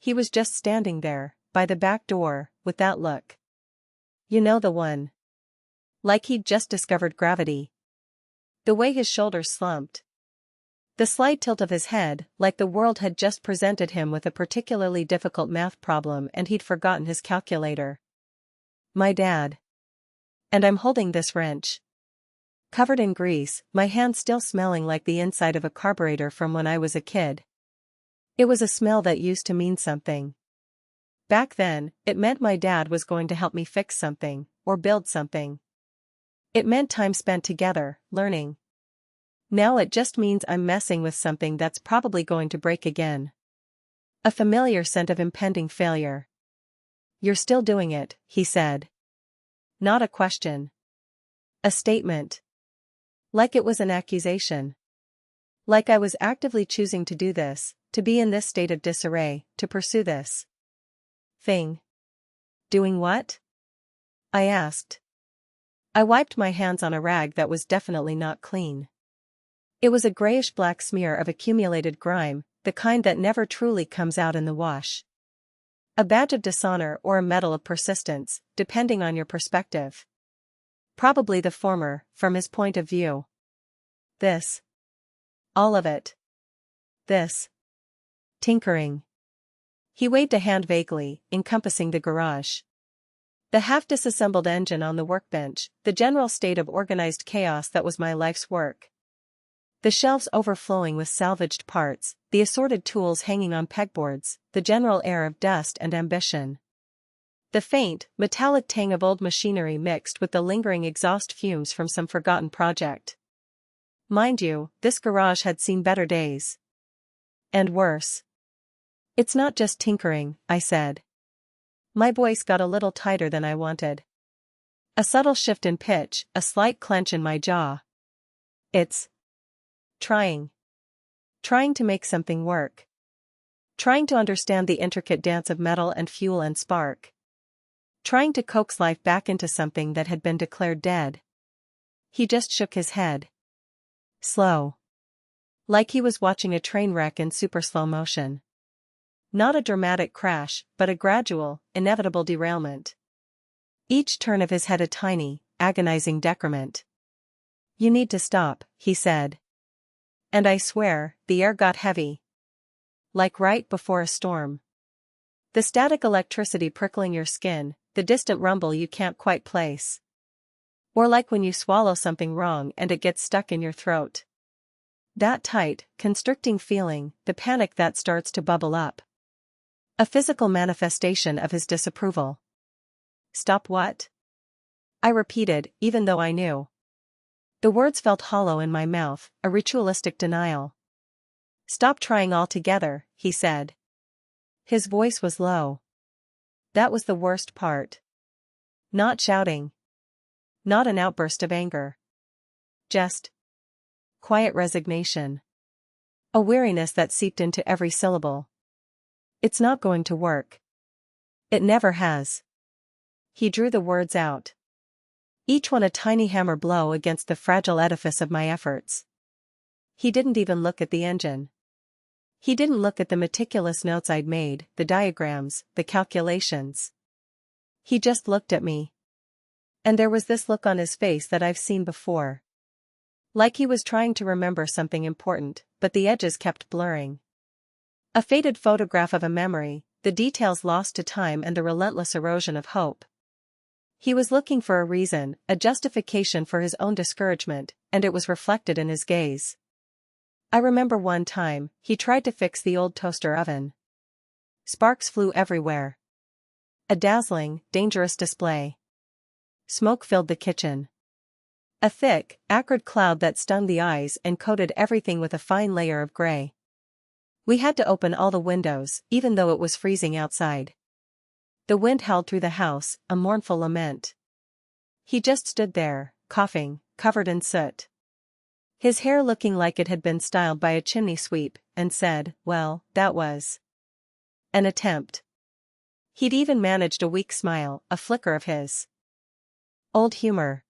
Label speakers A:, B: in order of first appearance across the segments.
A: He was just standing there, by the back door, with that look. You know the one. Like he'd just discovered gravity. The way his shoulders slumped. The slight tilt of his head, like the world had just presented him with a particularly difficult math problem and he'd forgotten his calculator. My dad. And I'm holding this wrench. Covered in grease, my hand still smelling like the inside of a carburetor from when I was a kid. It was a smell that used to mean something. Back then, it meant my dad was going to help me fix something, or build something. It meant time spent together, learning. Now it just means I'm messing with something that's probably going to break again. A familiar scent of impending failure. You're still doing it, he said. Not a question. A statement. Like it was an accusation. Like I was actively choosing to do this, to be in this state of disarray, to pursue this thing. Doing what? I asked. I wiped my hands on a rag that was definitely not clean. It was a grayish-black smear of accumulated grime, the kind that never truly comes out in the wash. A badge of dishonor or a medal of persistence, depending on your perspective. Probably the former, from his point of view. This. All of it. This. Tinkering. He waved a hand vaguely, encompassing the garage. The half-disassembled engine on the workbench, the general state of organized chaos that was my life's work. The shelves overflowing with salvaged parts, the assorted tools hanging on pegboards, the general air of dust and ambition. The faint, metallic tang of old machinery mixed with the lingering exhaust fumes from some forgotten project. Mind you, this garage had seen better days. And worse. It's not just tinkering, I said. My voice got a little tighter than I wanted. A subtle shift in pitch, a slight clench in my jaw. It's trying. Trying to make something work. Trying to understand the intricate dance of metal and fuel and spark. Trying to coax life back into something that had been declared dead. He just shook his head. Slow. Like he was watching a train wreck in super slow motion. Not a dramatic crash, but a gradual, inevitable derailment. Each turn of his head a tiny, agonizing decrement. You need to stop, he said. And I swear, the air got heavy. Like right before a storm. The static electricity prickling your skin, the distant rumble you can't quite place. Or like when you swallow something wrong and it gets stuck in your throat. That tight, constricting feeling, the panic that starts to bubble up. A physical manifestation of his disapproval. Stop what? I repeated, even though I knew. The words felt hollow in my mouth, a ritualistic denial. Stop trying altogether, he said. His voice was low. That was the worst part. Not shouting. Not an outburst of anger. Just quiet resignation. A weariness that seeped into every syllable. It's not going to work. It never has. He drew the words out. Each one a tiny hammer blow against the fragile edifice of my efforts. He didn't even look at the engine. He didn't look at the meticulous notes I'd made, the diagrams, the calculations. He just looked at me. And there was this look on his face that I've seen before. Like he was trying to remember something important, but the edges kept blurring. A faded photograph of a memory, the details lost to time and the relentless erosion of hope. He was looking for a reason, a justification for his own discouragement, and it was reflected in his gaze. I remember one time, he tried to fix the old toaster oven. Sparks flew everywhere. A dazzling, dangerous display. Smoke filled the kitchen. A thick, acrid cloud that stung the eyes and coated everything with a fine layer of gray. We had to open all the windows, even though it was freezing outside. The wind howled through the house, a mournful lament. He just stood there, coughing, covered in soot. His hair looking like it had been styled by a chimney sweep, and said, well, that was an attempt. He'd even managed a weak smile, a flicker of his old humor.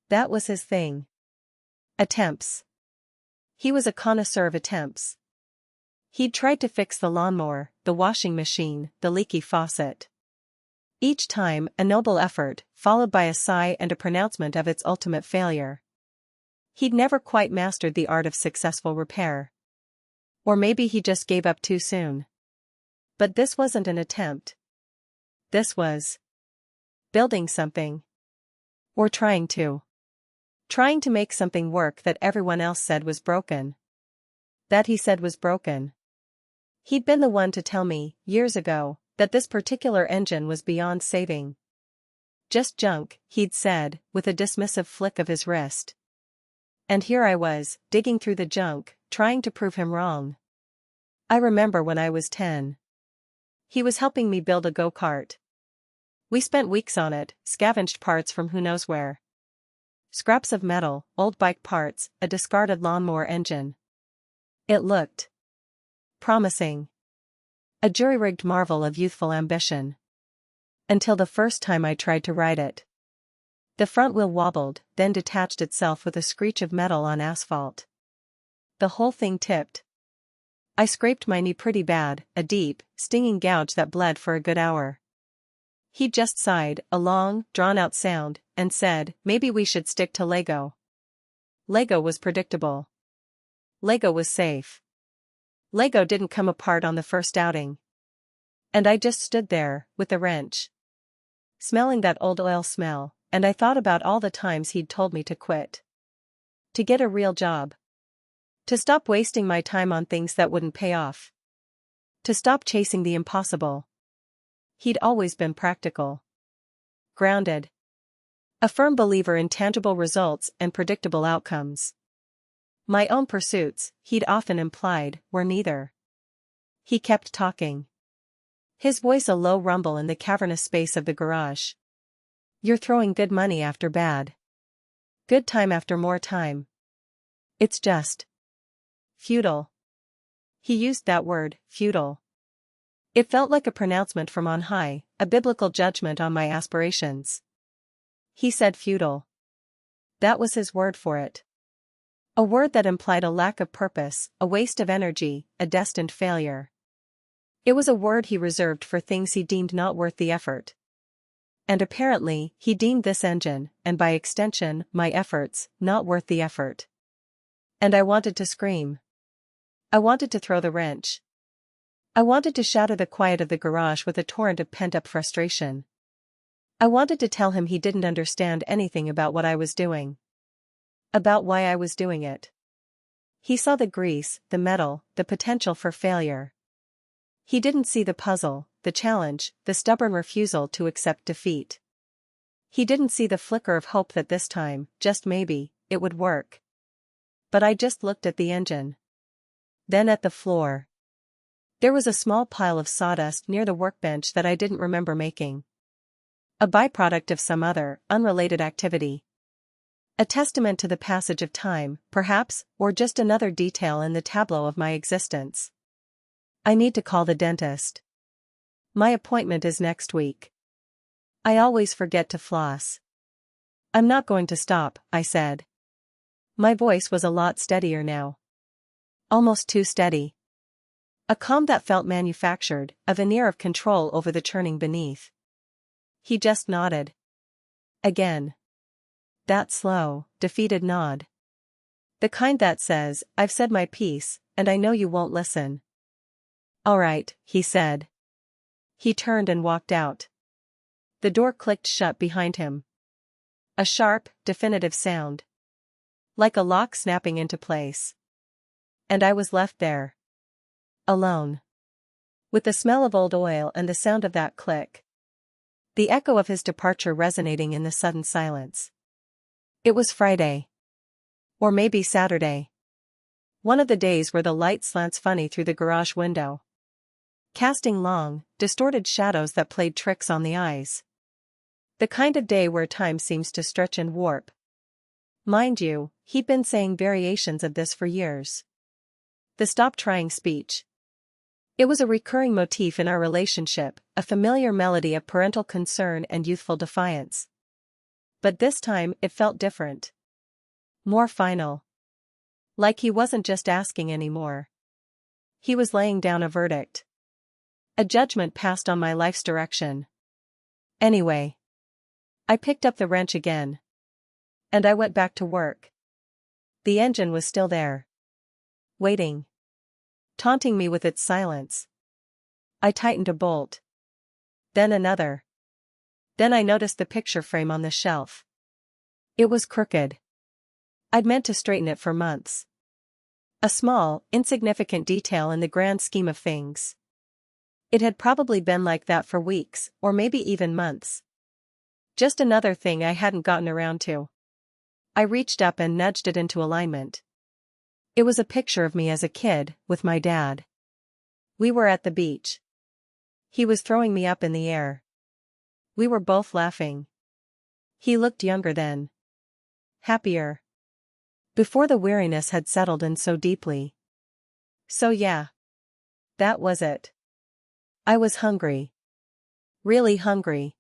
A: That was his thing. Attempts. He was a connoisseur of attempts. He'd tried to fix the lawnmower, the washing machine, the leaky faucet. Each time, a noble effort, followed by a sigh and a pronouncement of its ultimate failure. He'd never quite mastered the art of successful repair. Or maybe he just gave up too soon. But this wasn't an attempt. This was building something. Or trying to. Trying to make something work that everyone else said was broken. That he said was broken. He'd been the one to tell me, years ago, that this particular engine was beyond saving. Just junk, he'd said, with a dismissive flick of his wrist. And here I was, digging through the junk, trying to prove him wrong. I remember when I was 10. He was helping me build a go-kart. We spent weeks on it, scavenged parts from who knows where. Scraps of metal, old bike parts, a discarded lawnmower engine. It looked promising. A jury-rigged marvel of youthful ambition. Until the first time I tried to ride it. The front wheel wobbled, then detached itself with a screech of metal on asphalt. The whole thing tipped. I scraped my knee pretty bad, a deep, stinging gouge that bled for a good hour. He just sighed, a long, drawn-out sound, and said, "Maybe we should stick to Lego." Lego was predictable. Lego was safe. Lego didn't come apart on the first outing. And I just stood there, with a wrench. Smelling that old oil smell, and I thought about all the times he'd told me to quit. To get a real job. To stop wasting my time on things that wouldn't pay off. To stop chasing the impossible. He'd always been practical. Grounded. A firm believer in tangible results and predictable outcomes. My own pursuits, he'd often implied, were neither. He kept talking. His voice a low rumble in the cavernous space of the garage. "You're throwing good money after bad. Good time after more time. It's just futile." He used that word, futile. It felt like a pronouncement from on high, a biblical judgment on my aspirations. He said futile. That was his word for it. A word that implied a lack of purpose, a waste of energy, a destined failure. It was a word he reserved for things he deemed not worth the effort. And apparently, he deemed this engine, and by extension, my efforts, not worth the effort. And I wanted to scream. I wanted to throw the wrench. I wanted to shatter the quiet of the garage with a torrent of pent-up frustration. I wanted to tell him he didn't understand anything about what I was doing. About why I was doing it. He saw the grease, the metal, the potential for failure. He didn't see the puzzle, the challenge, the stubborn refusal to accept defeat. He didn't see the flicker of hope that this time, just maybe, it would work. But I just looked at the engine. Then at the floor. There was a small pile of sawdust near the workbench that I didn't remember making. A byproduct of some other, unrelated activity. A testament to the passage of time, perhaps, or just another detail in the tableau of my existence. I need to call the dentist. My appointment is next week. I always forget to floss. I'm not going to stop, I said. My voice was a lot steadier now. Almost too steady. A calm that felt manufactured, a veneer of control over the churning beneath. He just nodded. Again. That slow, defeated nod. The kind that says, "I've said my piece, and I know you won't listen." "All right," he said. He turned and walked out. The door clicked shut behind him. A sharp, definitive sound. Like a lock snapping into place. And I was left there. Alone. With the smell of old oil and the sound of that click. The echo of his departure resonating in the sudden silence. It was Friday. Or maybe Saturday. One of the days where the light slants funny through the garage window. Casting long, distorted shadows that played tricks on the eyes. The kind of day where time seems to stretch and warp. Mind you, he'd been saying variations of this for years. The stop trying speech. It was a recurring motif in our relationship, a familiar melody of parental concern and youthful defiance. But this time it felt different. More final. Like he wasn't just asking anymore. He was laying down a verdict. A judgment passed on my life's direction. Anyway, I picked up the wrench again. And I went back to work. The engine was still there. Waiting. Taunting me with its silence. I tightened a bolt. Then another. Then I noticed the picture frame on the shelf. It was crooked. I'd meant to straighten it for months. A small, insignificant detail in the grand scheme of things. It had probably been like that for weeks, or maybe even months. Just another thing I hadn't gotten around to. I reached up and nudged it into alignment. It was a picture of me as a kid, with my dad. We were at the beach. He was throwing me up in the air. We were both laughing. He looked younger then. Happier. Before the weariness had settled in so deeply. So yeah. That was it. I was hungry. Really hungry.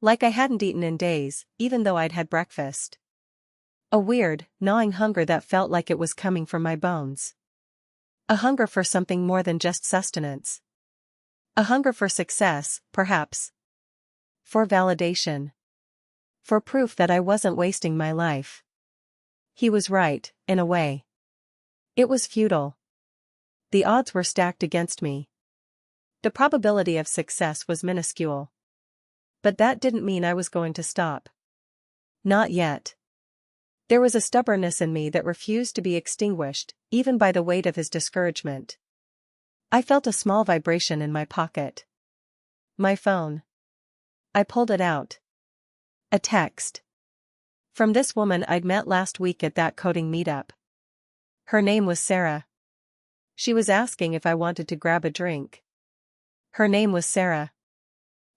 A: Like I hadn't eaten in days, even though I'd had breakfast. A weird, gnawing hunger that felt like it was coming from my bones. A hunger for something more than just sustenance. A hunger for success, perhaps. For validation. For proof that I wasn't wasting my life. He was right, in a way. It was futile. The odds were stacked against me. The probability of success was minuscule. But that didn't mean I was going to stop. Not yet. There was a stubbornness in me that refused to be extinguished, even by the weight of his discouragement. I felt a small vibration in my pocket. My phone. I pulled it out. A text. From this woman I'd met last week at that coding meetup. Her name was Sarah. She was asking if I wanted to grab a drink. Her name was Sarah.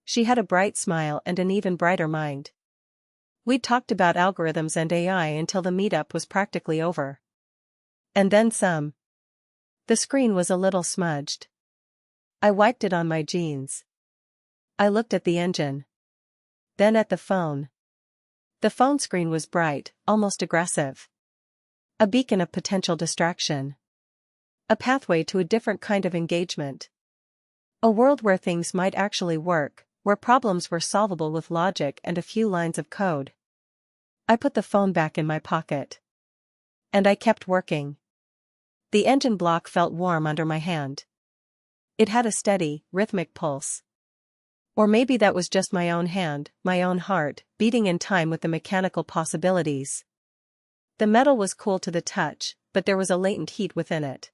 A: She had a bright smile and an even brighter mind. We'd talked about algorithms and AI until the meetup was practically over. And then some. The screen was a little smudged. I wiped it on my jeans. I looked at the engine. Then at the phone. The phone screen was bright, almost aggressive. A beacon of potential distraction. A pathway to a different kind of engagement. A world where things might actually work, where problems were solvable with logic and a few lines of code. I put the phone back in my pocket. And I kept working. The engine block felt warm under my hand. It had a steady, rhythmic pulse. Or maybe that was just my own hand, my own heart, beating in time with the mechanical possibilities. The metal was cool to the touch, but there was a latent heat within it.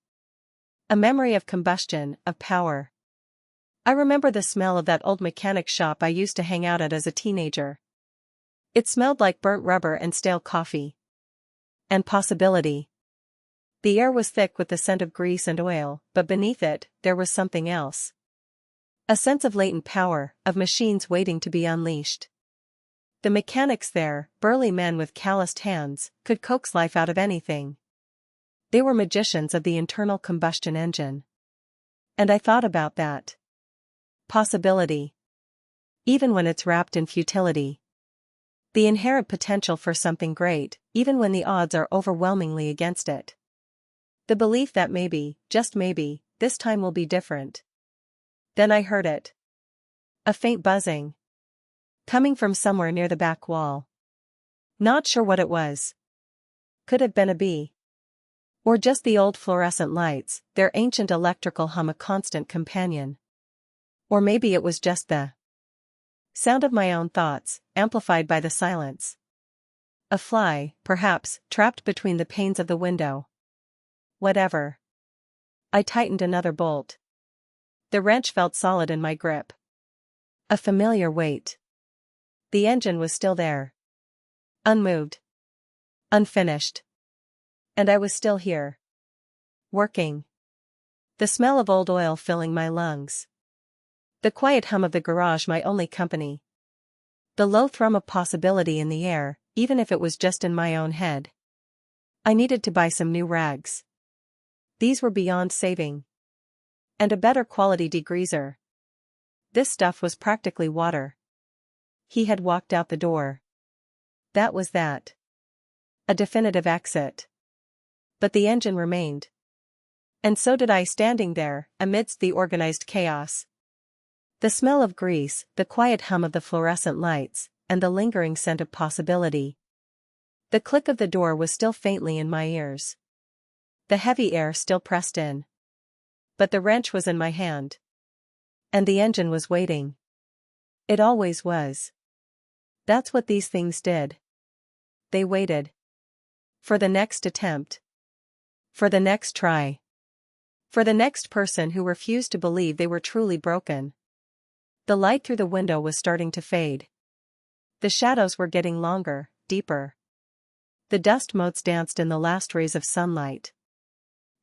A: A memory of combustion, of power. I remember the smell of that old mechanic shop I used to hang out at as a teenager. It smelled like burnt rubber and stale coffee. And possibility. The air was thick with the scent of grease and oil, but beneath it, there was something else. A sense of latent power, of machines waiting to be unleashed. The mechanics there, burly men with calloused hands, could coax life out of anything. They were magicians of the internal combustion engine. And I thought about that. Possibility. Even when it's wrapped in futility. The inherent potential for something great, even when the odds are overwhelmingly against it. The belief that maybe, just maybe, this time will be different. Then I heard it. A faint buzzing. Coming from somewhere near the back wall. Not sure what it was. Could have been a bee. Or just the old fluorescent lights, their ancient electrical hum a constant companion. Or maybe it was just the sound of my own thoughts, amplified by the silence. A fly, perhaps, trapped between the panes of the window. Whatever. I tightened another bolt. The wrench felt solid in my grip. A familiar weight. The engine was still there. Unmoved. Unfinished. And I was still here. Working. The smell of old oil filling my lungs. The quiet hum of the garage my only company. The low thrum of possibility in the air, even if it was just in my own head. I needed to buy some new rags. These were beyond saving. And a better quality degreaser. This stuff was practically water. He had walked out the door. That was that. A definitive exit. But the engine remained. And so did I, standing there, amidst the organized chaos. The smell of grease, the quiet hum of the fluorescent lights, and the lingering scent of possibility. The click of the door was still faintly in my ears. The heavy air still pressed in. But the wrench was in my hand. And the engine was waiting. It always was. That's what these things did. They waited. For the next attempt. For the next try. For the next person who refused to believe they were truly broken. The light through the window was starting to fade. The shadows were getting longer, deeper. The dust motes danced in the last rays of sunlight.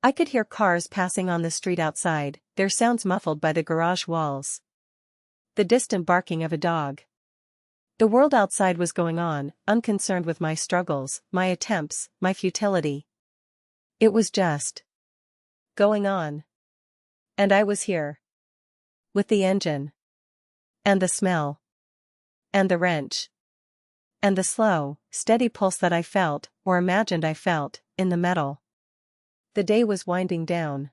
A: I could hear cars passing on the street outside, their sounds muffled by the garage walls. The distant barking of a dog. The world outside was going on, unconcerned with my struggles, my attempts, my futility. It was just going on. And I was here. With the engine. And the smell. And the wrench. And the slow, steady pulse that I felt, or imagined I felt, in the metal. The day was winding down.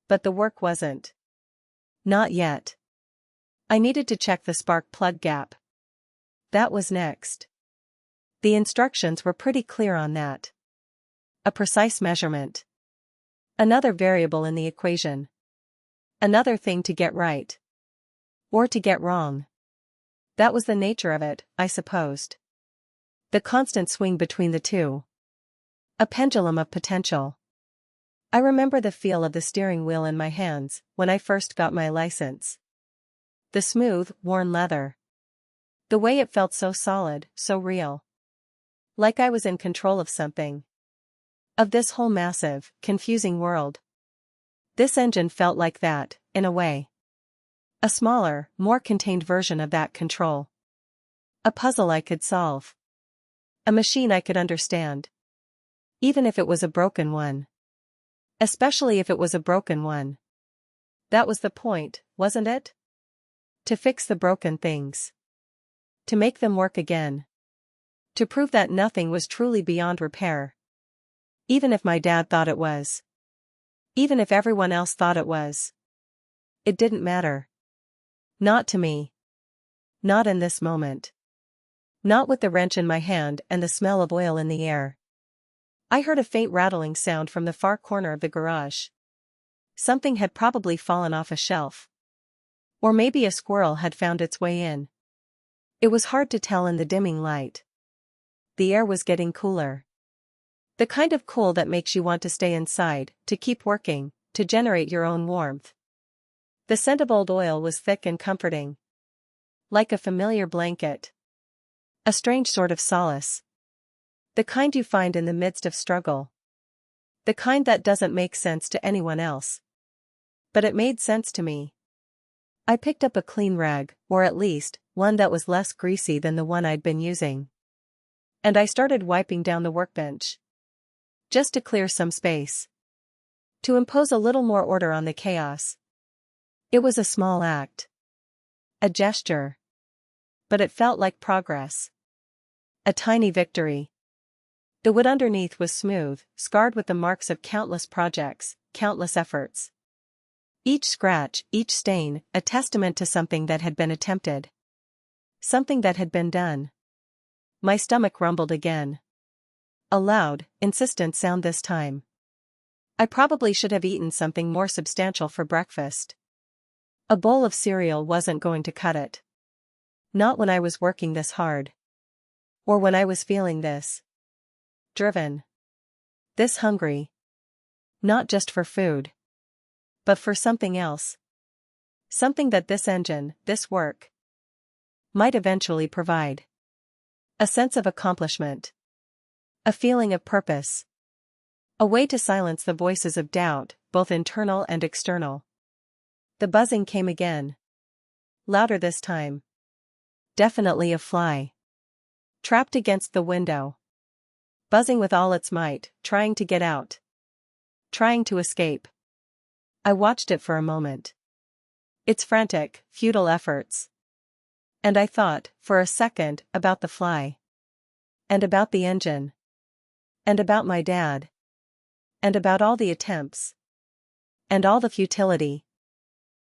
A: But the work wasn't. Not yet. I needed to check the spark plug gap. That was next. The instructions were pretty clear on that. A precise measurement. Another variable in the equation. Another thing to get right. Or to get wrong. That was the nature of it, I supposed. The constant swing between the two. A pendulum of potential. I remember the feel of the steering wheel in my hands when I first got my license. The smooth, worn leather. The way it felt so solid, so real. Like I was in control of something. Of this whole massive, confusing world. This engine felt like that, in a way. A smaller, more contained version of that control. A puzzle I could solve. A machine I could understand. Even if it was a broken one. Especially if it was a broken one. That was the point, wasn't it? To fix the broken things. To make them work again. To prove that nothing was truly beyond repair. Even if my dad thought it was. Even if everyone else thought it was. It didn't matter. Not to me. Not in this moment. Not with the wrench in my hand and the smell of oil in the air. I heard a faint rattling sound from the far corner of the garage. Something had probably fallen off a shelf. Or maybe a squirrel had found its way in. It was hard to tell in the dimming light. The air was getting cooler. The kind of cool that makes you want to stay inside, to keep working, to generate your own warmth. The scent of old oil was thick and comforting. Like a familiar blanket. A strange sort of solace. The kind you find in the midst of struggle. The kind that doesn't make sense to anyone else. But it made sense to me. I picked up a clean rag, or at least, one that was less greasy than the one I'd been using. And I started wiping down the workbench. Just to clear some space. To impose a little more order on the chaos. It was a small act. A gesture. But it felt like progress. A tiny victory. The wood underneath was smooth, scarred with the marks of countless projects, countless efforts. Each scratch, each stain, a testament to something that had been attempted. Something that had been done. My stomach rumbled again. A loud, insistent sound this time. I probably should have eaten something more substantial for breakfast. A bowl of cereal wasn't going to cut it. Not when I was working this hard. Or when I was feeling this driven. This hungry. Not just for food. But for something else. Something that this engine, this work, might eventually provide. A sense of accomplishment. A feeling of purpose. A way to silence the voices of doubt, both internal and external. The buzzing came again. Louder this time. Definitely a fly. Trapped against the window. Buzzing with all its might, trying to get out. Trying to escape. I watched it for a moment. Its frantic, futile efforts. And I thought, for a second, about the fly. And about the engine. And about my dad. And about all the attempts. And all the futility.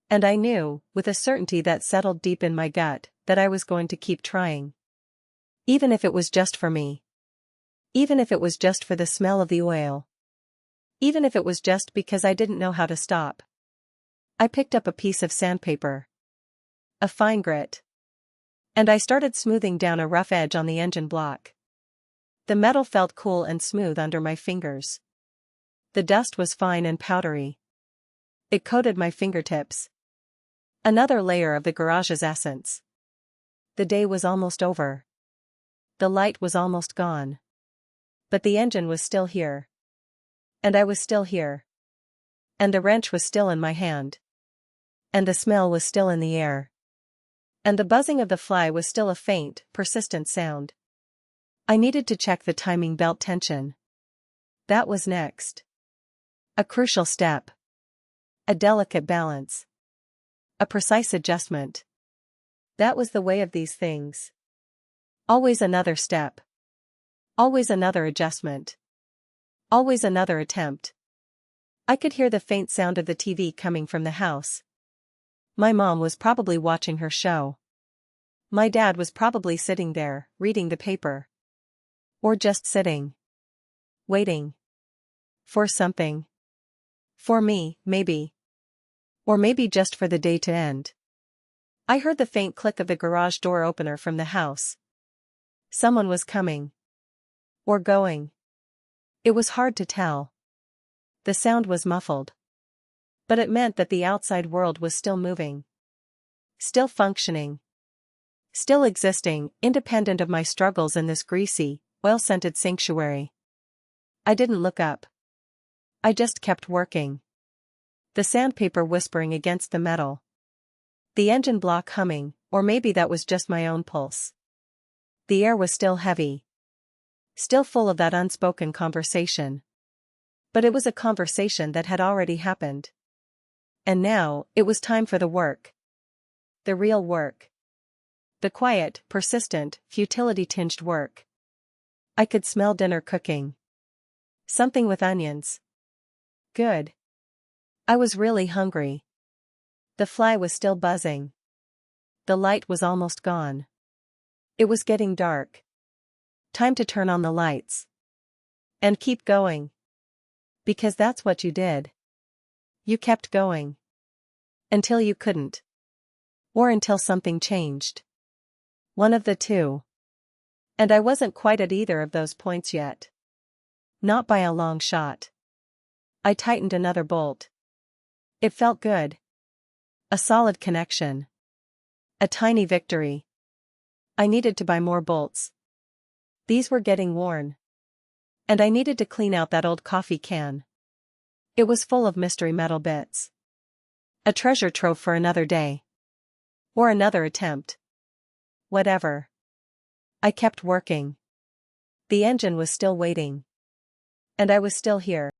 A: And I knew, with a certainty that settled deep in my gut, that I was going to keep trying. Even if it was just for me. Even if it was just for the smell of the oil. Even if it was just because I didn't know how to stop. I picked up a piece of sandpaper. A fine grit. And I started smoothing down a rough edge on the engine block. The metal felt cool and smooth under my fingers. The dust was fine and powdery. It coated my fingertips. Another layer of the garage's essence. The day was almost over. The light was almost gone. But the engine was still here. And I was still here. And the wrench was still in my hand. And the smell was still in the air. And the buzzing of the fly was still a faint, persistent sound. I needed to check the timing belt tension. That was next. A crucial step. A delicate balance. A precise adjustment. That was the way of these things. Always another step. Always another adjustment. Always another attempt. I could hear the faint sound of the TV coming from the house. My mom was probably watching her show. My dad was probably sitting there, reading the paper. Or just sitting. Waiting. For something. For me, maybe. Or maybe just for the day to end. I heard the faint click of the garage door opener from the house. Someone was coming. Or going. It was hard to tell. The sound was muffled. But it meant that the outside world was still moving. Still functioning. Still existing, independent of my struggles in this greasy, oil-scented sanctuary. I didn't look up. I just kept working. The sandpaper whispering against the metal. The engine block humming, or maybe that was just my own pulse. The air was still heavy. Still full of that unspoken conversation. But it was a conversation that had already happened. And now, it was time for the work. The real work. The quiet, persistent, futility-tinged work. I could smell dinner cooking. Something with onions. Good. I was really hungry. The fly was still buzzing. The light was almost gone. It was getting dark. Time to turn on the lights. And keep going. Because that's what you did. You kept going. Until you couldn't. Or until something changed. One of the two. And I wasn't quite at either of those points yet. Not by a long shot. I tightened another bolt. It felt good. A solid connection. A tiny victory. I needed to buy more bolts. These were getting worn. And I needed to clean out that old coffee can. It was full of mystery metal bits. A treasure trove for another day. Or another attempt. Whatever. I kept working. The engine was still waiting. And I was still here.